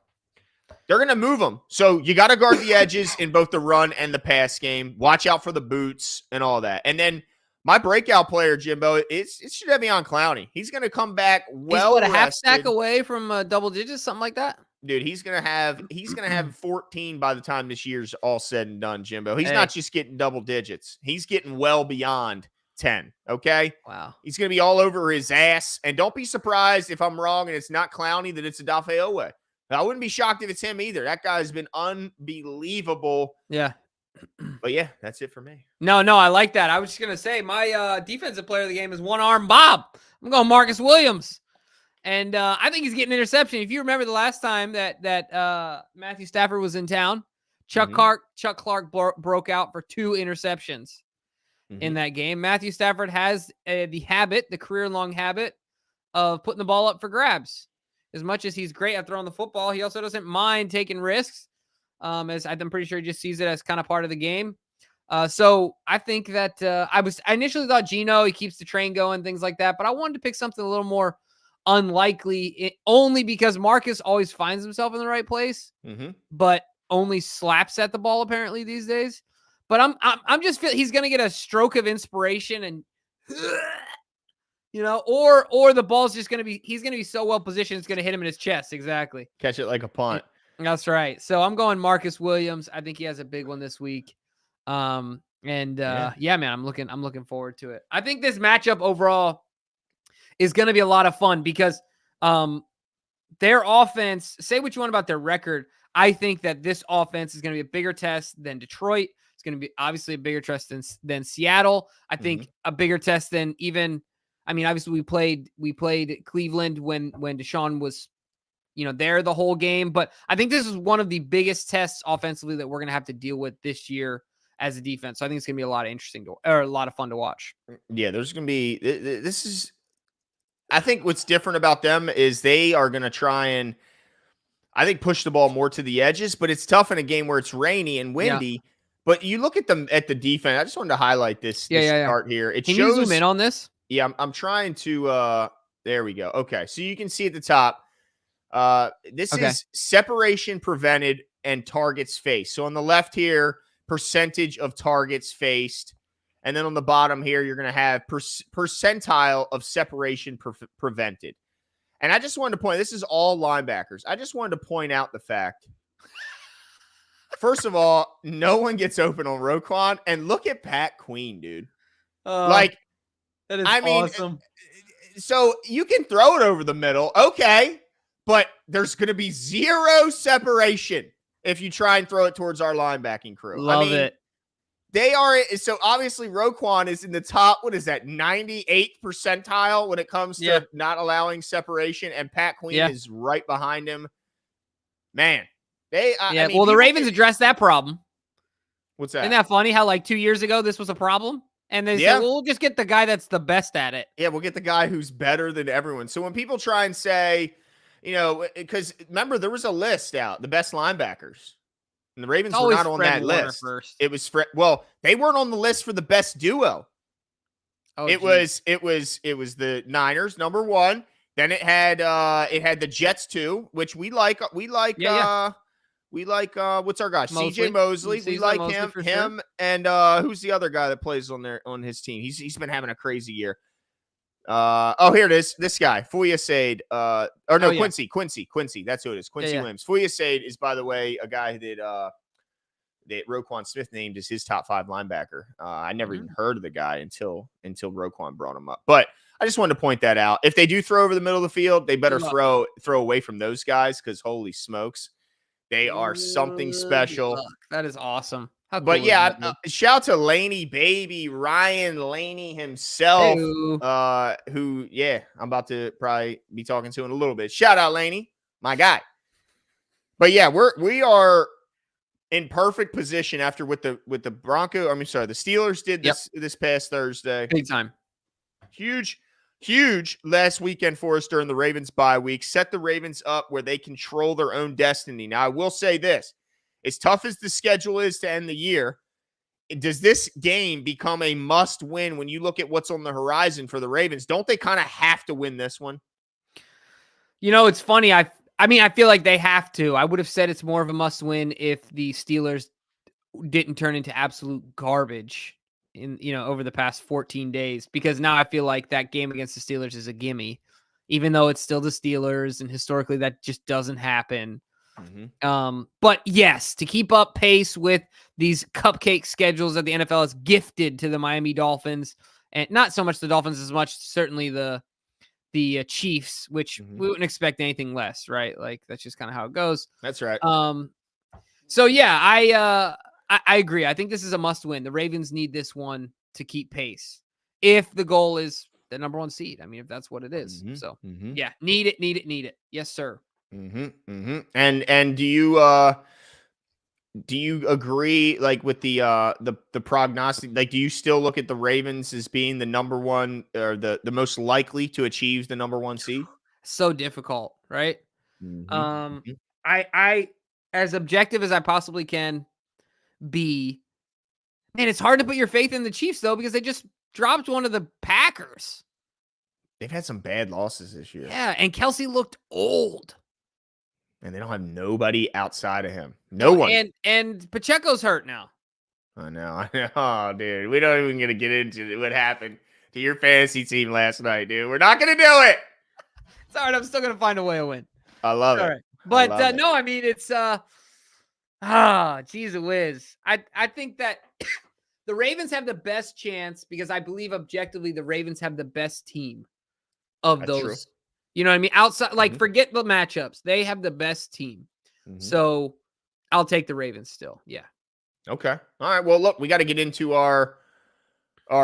They're going to move them. So you got to guard the edges in both the run and the pass game. Watch out for the boots and all that. And then my breakout player, Jimbo, it should have me on Clowney. He's going to come back well. He's a half stack away from double digits, something like that. Dude, he's gonna have 14 by the time this year's all said and done, Jimbo. He's not just getting double digits. He's getting well beyond 10. Okay. Wow. He's gonna be all over his ass. And don't be surprised if I'm wrong and it's not Clowney, that it's Odafe Oweh. I wouldn't be shocked if it's him either. That guy's been unbelievable. Yeah. But yeah, that's it for me. No, I like that. I was just going to say my defensive player of the game is one arm Bob. I'm going Marcus Williams. And I think he's getting an interception. If you remember the last time that Matthew Stafford was in town, Chuck Clark broke out for 2 interceptions in that game. Matthew Stafford has the career-long habit of putting the ball up for grabs. As much as he's great at throwing the football, he also doesn't mind taking risks. As I'm pretty sure he just sees it as kind of part of the game. So I think that I initially thought Geno, he keeps the train going, things like that. But I wanted to pick something a little more unlikely, only because Marcus always finds himself in the right place, but only slaps at the ball apparently these days. But I'm just feeling he's going to get a stroke of inspiration and. Or the ball's just he's going to be so well positioned, it's going to hit him in his chest. Exactly. Catch it like a punt. That's right. So I'm going Marcus Williams. I think he has a big one this week. Man, I'm looking forward to it. I think this matchup overall is going to be a lot of fun because their offense, say what you want about their record. I think that this offense is going to be a bigger test than Detroit. It's going to be obviously a bigger test than Seattle. I think a bigger test than even, obviously we played Cleveland when Deshaun was, there the whole game. But I think this is one of the biggest tests offensively that we're going to have to deal with this year as a defense. So I think it's going to be a lot of fun to watch. Yeah, there's going to be I think what's different about them is they are going to try and I think push the ball more to the edges, but it's tough in a game where it's rainy and windy. Yeah. But you look at them at the defense. I just wanted to highlight this chart here. It Can shows, you zoom in on this? Yeah, I'm trying to. There we go. Okay, so you can see at the top. This is separation prevented and targets faced. So on the left here, percentage of targets faced, and then on the bottom here, you're going to have percentile of separation prevented. And I just wanted to point, this is all linebackers. I just wanted to point out the fact, first of all, no one gets open on Roquan. And look at Pat Queen, dude. That is awesome. So you can throw it over the middle. Okay. But there's going to be zero separation if you try and throw it towards our linebacking crew. Love it. They are, so obviously Roquan is in the top, what is that, 98th percentile when it comes to not allowing separation, and Pat Queen is right behind him. Man, the Ravens addressed that problem. What's that? Isn't that funny how 2 years ago this was a problem? And they said, well, we'll just get the guy that's the best at it. Yeah, we'll get the guy who's better than everyone. So when people try and say, because remember, there was a list out, the best linebackers. And the Ravens were not on that list. First. It was they weren't on the list for the best duo. It was the Niners number 1. Then it had the Jets 2, which we like. We like what's our guy? CJ Mosley. We like him. Him and who's the other guy that plays on his team? He's been having a crazy year. Here it is. This guy, Foyesade. Quincy. That's who it is. Quincy Williams. Foyesade is, by the way, a guy that Roquan Smith named as his top 5 linebacker. I never even heard of the guy until Roquan brought him up. But I just wanted to point that out. If they do throw over the middle of the field, they better throw away from those guys, because holy smokes, they are something special. That is awesome. But shout out to Laney, baby Ryan Laney himself, who I'm about to probably be talking to in a little bit. Shout out Laney, my guy. But yeah, we are in perfect position after what the Steelers did this past Thursday. Big time. Huge last weekend for us during the Ravens bye week. Set the Ravens up where they control their own destiny. Now, I will say this. As tough as the schedule is to end the year, does this game become a must-win when you look at what's on the horizon for the Ravens? Don't they kind of have to win this one? It's funny. I feel like they have to. I would have said it's more of a must-win if the Steelers didn't turn into absolute garbage over the past 14 days, because now I feel like that game against the Steelers is a gimme, even though it's still the Steelers, and historically that just doesn't happen. But yes, to keep up pace with these cupcake schedules that the NFL has gifted to the Miami Dolphins, and not so much the Dolphins as much certainly the Chiefs, which we wouldn't expect anything less, right? Like, that's just kind of how it goes. That's right. So yeah, I agree. I think this is a must win. The Ravens need this one to keep pace, if the goal is the number 1 seed. I mean, if that's what it is. So yeah, need it. Yes, sir. And do you agree, like, with the prognostic? Like, do you still look at the Ravens as being the number 1 or the most likely to achieve the number 1 seed? So difficult, right? I as objective as I possibly can be. Man, it's hard to put your faith in the Chiefs though, because they just dropped one of the Packers. They've had some bad losses this year. Yeah, and Kelsey looked old. And they don't have nobody outside of him. No one. And Pacheco's hurt now. I know. Oh, dude. We don't even going to get into what happened to your fantasy team last night, dude. We're not going to do it. It's all right. I'm still going to find a way to win. I love it. All right. But no, I mean, it's geez whiz. I think that the Ravens have the best chance, because I believe objectively the Ravens have the best team of those. True. You know what I mean? Outside, like, forget the matchups. They have the best team. So I'll take the Ravens still. Yeah. Okay. All right. Well, look, we got to get into our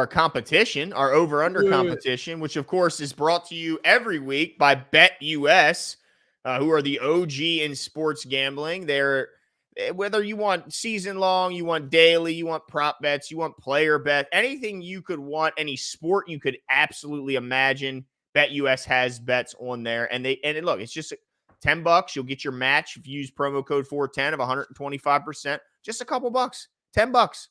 competition, our over-under competition, which, of course, is brought to you every week by BetUS, who are the OG in sports gambling. They're whether you want season long, you want daily, you want prop bets, you want player bet, anything you could want, any sport you could absolutely imagine, BetUS has bets on there. And look, it's just $10. You'll get your match if you use promo code 410 of 125%. Just a couple bucks, $10.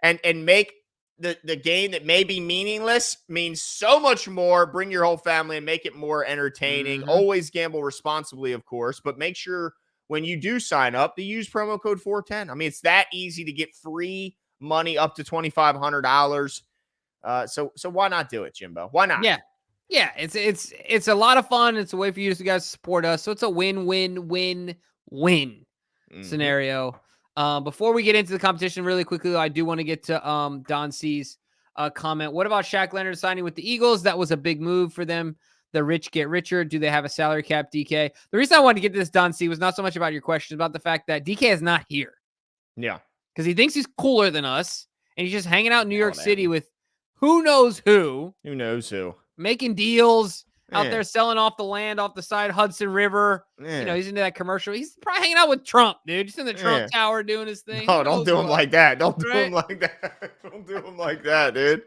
And make the game that may be meaningless means so much more. Bring your whole family and make it more entertaining. Always gamble responsibly, of course, but make sure when you do sign up, to use promo code 410. I mean, it's that easy to get free money up to $2,500. So why not do it, Jimbo? Why not? Yeah. It's a lot of fun. It's a way for you guys to support us. So it's a win-win-win-win scenario. Before we get into the competition really quickly, I do want to get to Don C's comment. What about Shaq Leonard signing with the Eagles? That was a big move for them. The rich get richer. Do they have a salary cap, DK? The reason I wanted to get to this, Don C, was not so much about your question, about the fact that DK is not here. Yeah. Because he thinks he's cooler than us, and he's just hanging out in New York City with who knows who. Who knows who. Making deals out there, selling off the land off the side, Hudson River. You know, he's into that commercial. He's probably hanging out with Trump, dude. He's in the Trump Tower doing his thing. No, don't do him like that. Don't do him like that. Don't do him like that, dude.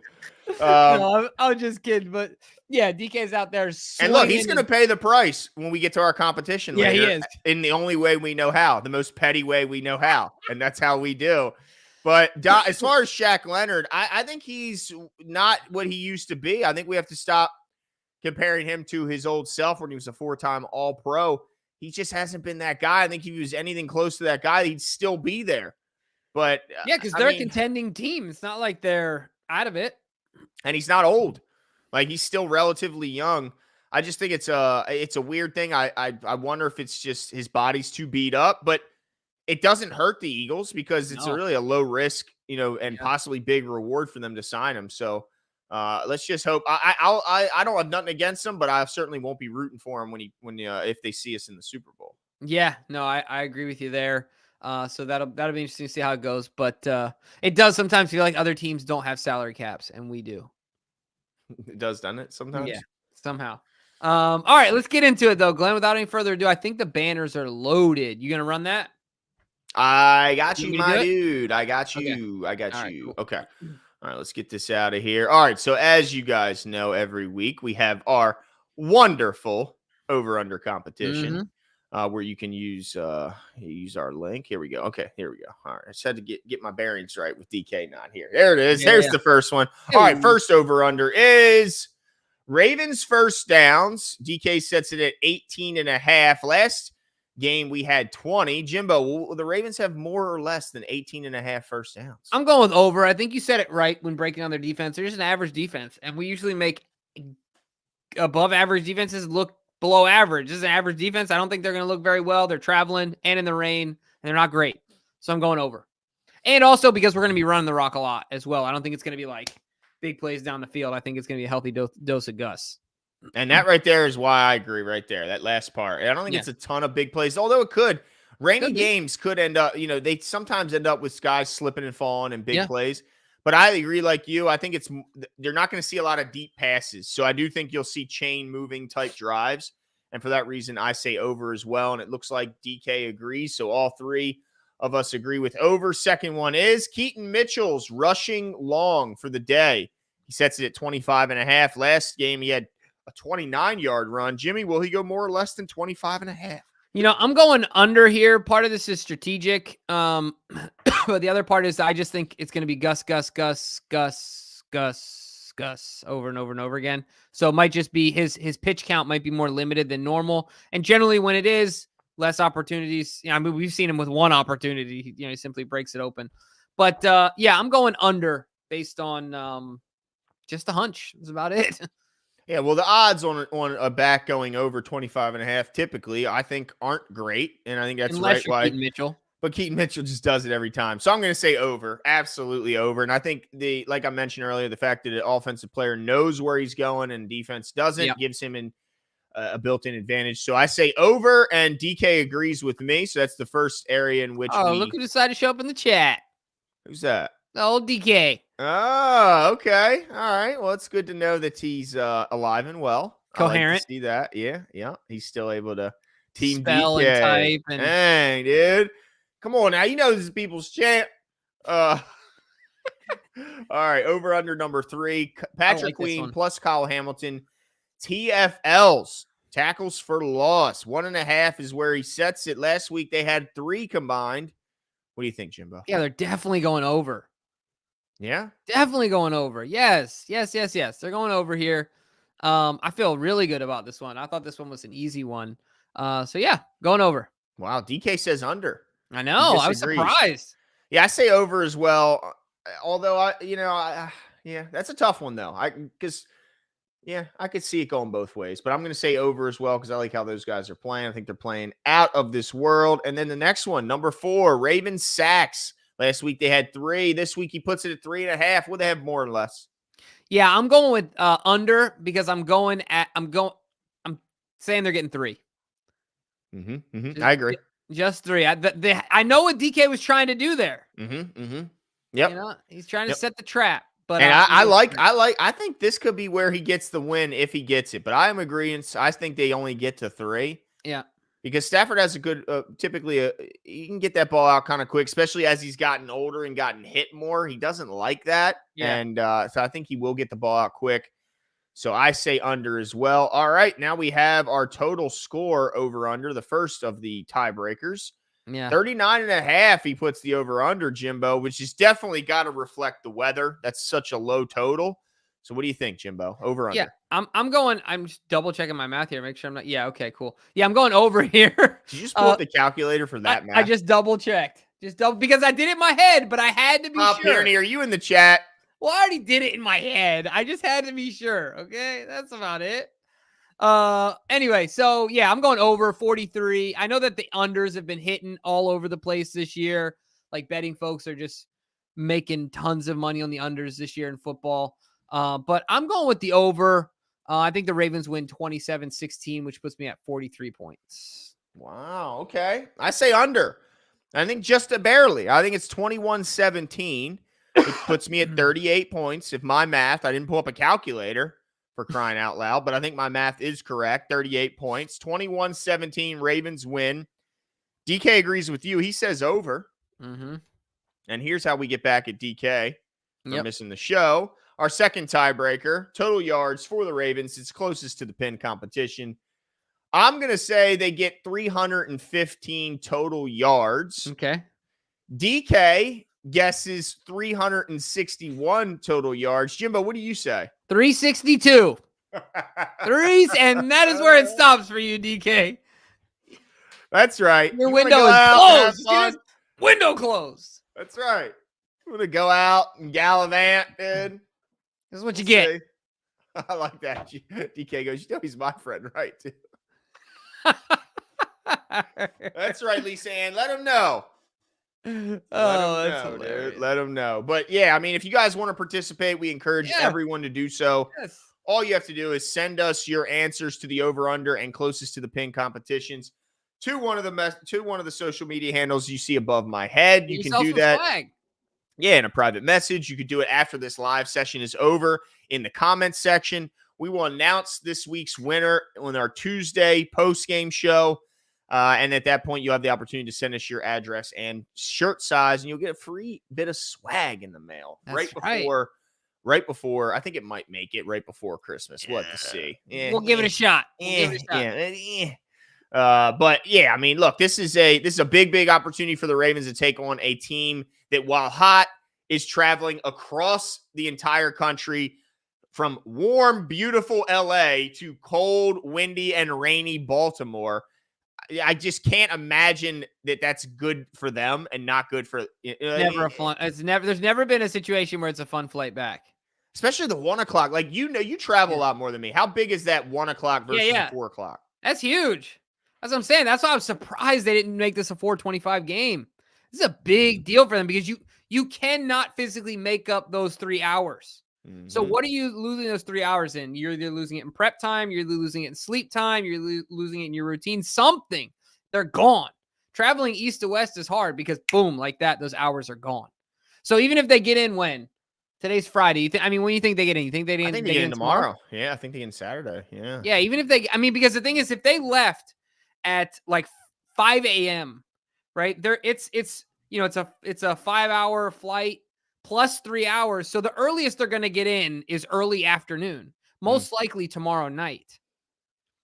No, I'm just kidding. But yeah, DK's out there. And look, he's going to pay the price when we get to our competition later. Yeah, he is. In the only way we know how, the most petty way we know how. And that's how we do. But as far as Shaq Leonard, I think he's not what he used to be. I think we have to stop comparing him to his old self when he was a 4-time All-Pro. He just hasn't been that guy. I think if he was anything close to that guy, he'd still be there. But yeah, because they're a contending team. It's not like they're out of it. And he's not old. Like, he's still relatively young. I just think it's a weird thing. I wonder if it's just his body's too beat up, but it doesn't hurt the Eagles because it's really a low risk, and possibly big reward for them to sign him. So let's just hope. I don't have nothing against him, but I certainly won't be rooting for him if they see us in the Super Bowl. Yeah, no, I agree with you there. So that'll be interesting to see how it goes. But it does sometimes feel like other teams don't have salary caps, and we do. It does, doesn't it? Sometimes. Yeah, somehow. All right, let's get into it though, Glenn. Without any further ado, I think the banners are loaded. You gonna run that? I got you, my dude. I got you. Okay. I got All you. right, cool. Okay. All right, let's get this out of here. All right, so as you guys know, every week we have our wonderful over-under competition where you can use our link. Here we go. Okay, here we go. All right, I just had to get my bearings right with DK not here. There it is. There's the first one. All right, first over-under is Ravens first downs. DK sets it at 18.5. Last game we had 20. Jimbo, will the Ravens have more or less than 18.5 first downs? I'm going with over. I think you said it right when breaking down their defense. They're just an average defense, and we usually make above average defenses look below average. This is an average defense. I don't think they're going to look very well. They're traveling and in the rain, and they're not great. So I'm going over. And also because we're going to be running the rock a lot as well. I don't think it's going to be like big plays down the field. I think it's going to be a healthy dose of Gus. And that right there is why I agree right there. That last part. I don't think it's a ton of big plays, although it could. Rainy games could end up, they sometimes end up with guys slipping and falling and big plays. But I agree like you. I think they're not going to see a lot of deep passes. So I do think you'll see chain moving type drives. And for that reason, I say over as well. And it looks like DK agrees. So all three of us agree with over. Second one is Keaton Mitchell's rushing long for the day. He sets it at 25.5. Last game, he had a 29-yard run. Jimmy, will he go more or less than 25.5? I'm going under here. Part of this is strategic. But the other part is I just think it's going to be Gus over and over and over again. So it might just be his pitch count might be more limited than normal. And generally when it is less opportunities, we've seen him with one opportunity, he simply breaks it open. But I'm going under based on just a hunch. That's about it. Yeah, well, the odds on a back going over 25.5 typically, I think, aren't great. And I think that's Unless right. Keaton Mitchell. But Keaton Mitchell just does it every time. So I'm going to say over, absolutely over. And I think like I mentioned earlier, the fact that an offensive player knows where he's going and defense doesn't gives him a built-in advantage. So I say over, and DK agrees with me. So that's the first area in which look who decided to show up in the chat. Who's that? The old DK. Oh, okay. All right. Well, it's good to know that he's alive and well. Coherent. I like to see that. Yeah. He's still able to team spell DK. and type. And dang, dude. Come on now. You know this is people's chant. All right. Over under number 3. Patrick Queen plus Kyle Hamilton. TFLs. Tackles for loss. 1.5 is where he sets it. Last week they had 3 combined. What do you think, Jimbo? Yeah, they're definitely going over. Yeah? Definitely going over. Yes. They're going over here. I feel really good about this one. I thought this one was an easy one. So yeah, going over. Wow, DK says under. I know. I was surprised. Yeah, I say over as well. Although yeah, that's a tough one though. I could see it going both ways, but I'm going to say over as well because I like how those guys are playing. I think they're playing out of this world. And then the next one, number 4, Ravens sacks. Last week they had 3. This week he puts it at 3.5. Would they have more or less? Yeah, I'm going with under because I'm saying they're getting 3. I agree. Just 3. I know what DK was trying to do there. Yep. He's trying to set the trap. But and I think this could be where he gets the win if he gets it. But I am agreeing. I think they only get to 3. Yeah. Because Stafford has a good, he can get that ball out kind of quick, especially as he's gotten older and gotten hit more. He doesn't like that. Yeah. And so I think he will get the ball out quick. So I say under as well. All right. Now we have our total score over under, the first of the tiebreakers. Yeah. 39.5. He puts the over under, Jimbo, which is definitely got to reflect the weather. That's such a low total. So what do you think, Jimbo? Over under? Yeah, I'm just double checking my math here. Make sure I'm not. Yeah. Okay, cool. Yeah, I'm going over here. Did you just pull up the calculator for that math? I just double checked. Because I did it in my head, but I had to be sure. Pyrenees, are you in the chat? Well, I already did it in my head. I just had to be sure. Okay. That's about it. Anyway, so yeah, I'm going over 43. I know that the unders have been hitting all over the place this year. Like betting folks are just making tons of money on the unders this year in football. But I'm going with the over. I think the Ravens win 27-16, which puts me at 43 points. Wow. Okay. I say under. I think just barely. I think it's 21-17, which puts me at 38 points. If my math, I didn't pull up a calculator for crying out loud, but I think my math is correct. 38 points. 21-17, Ravens win. DK agrees with you. He says over. Mm-hmm. And here's how we get back at DK for missing the show. Our second tiebreaker, total yards for the Ravens. It's closest to the pin competition. I'm going to say they get 315 total yards. Okay. DK guesses 361 total yards. Jimbo, what do you say? 362. And that is where it stops for you, DK. That's right. Your window is closed. Window closed. That's right. I'm going to go out and gallivant, dude. This is what you get. I like that. DK goes, he's my friend, right? Too. That's right, Lisa Ann. Let him know. That's hilarious. Let him know. But yeah, I mean, if you guys want to participate, we encourage everyone to do so. Yes. All you have to do is send us your answers to the over/under and closest to the pin competitions to one of the social media handles you see above my head. You can do that. Flag. Yeah, in a private message. You could do it after this live session is over in the comments section. We will announce this week's winner on our Tuesday post-game show. And at that point, you'll have the opportunity to send us your address and shirt size, and you'll get a free bit of swag in the mail right before. I think it might make it right before Christmas. We'll have to see. We'll give it a shot. But yeah, I mean, look, this is a big opportunity for the Ravens to take on a team that, while hot, is traveling across the entire country from warm, beautiful LA to cold, windy, and rainy Baltimore. I just can't imagine that that's good for them and not good for never a fun. There's never been a situation where it's a fun flight back. Especially the 1 o'clock. Like, you travel a lot more than me. How big is that 1 o'clock versus 4 o'clock? That's huge. That's what I'm saying. That's why I was surprised they didn't make this a 4:25 game. This is a big deal for them because you cannot physically make up those 3 hours. Mm-hmm. So what are you losing those 3 hours in? You're either losing it in prep time, you're losing it in sleep time, you're losing it in your routine, something. They're gone. Traveling east to west is hard because, boom, like that, those hours are gone. So even if they get in when? Today's Friday. When do you think they get in? You think they get Yeah, even if because the thing is, if they left at like 5 a.m., right? It's a 5-hour flight plus 3 hours. So the earliest they're going to get in is early afternoon, most likely tomorrow night.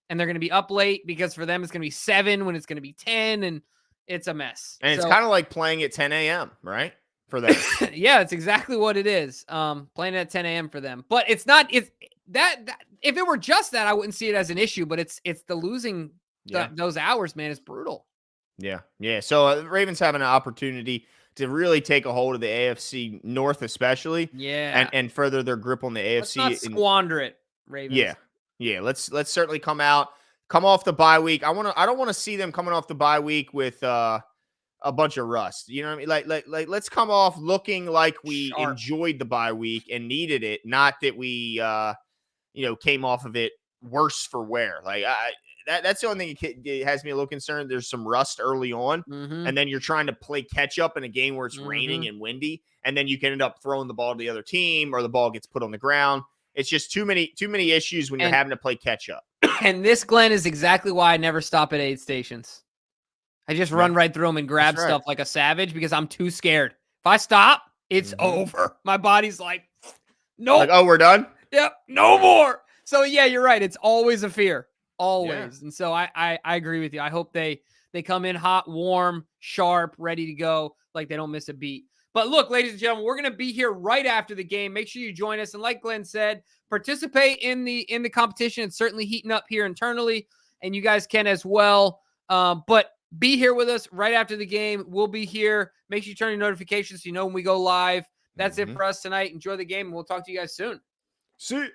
And they're going to be up late because for them it's going to be 7 when it's going to be 10, and it's a mess. And it's kind of like playing at 10 a.m., right? For them. Yeah, it's exactly what it is. Playing at 10 a.m. for them. But it's not, that if it were just that, I wouldn't see it as an issue, but it's the losing those hours, man, is brutal. Yeah. Yeah. So Ravens having an opportunity to really take a hold of the AFC North, especially. Yeah. And further their grip on the AFC. Let's not squander it, Ravens. Yeah. Yeah. Let's certainly come off the bye week. I don't want to see them coming off the bye week with a bunch of rust. You know what I mean? Like let's come off looking like we enjoyed the bye week and needed it, not that we came off of it worse for wear. Like that's the only thing that has me a little concerned. There's some rust early on, and then you're trying to play catch up in a game where it's raining and windy, and then you can end up throwing the ball to the other team, or the ball gets put on the ground. It's just too many issues when you're having to play catch up. And this, Glenn, is exactly why I never stop at aid stations. I just run right through them and grab stuff like a savage because I'm too scared. If I stop, it's over. My body's like, no. Like, oh, we're done? Yep, no more. So, yeah, you're right. It's always a fear. Always. Yeah. And so I agree with you. I hope they come in hot, warm, sharp, ready to go, like they don't miss a beat. But look, ladies and gentlemen, we're going to be here right after the game. Make sure you join us. And like Glenn said, participate in the competition. It's certainly heating up here internally, and you guys can as well. But be here with us right after the game. We'll be here. Make sure you turn your notifications so you know when we go live. That's it for us tonight. Enjoy the game, and we'll talk to you guys soon. See.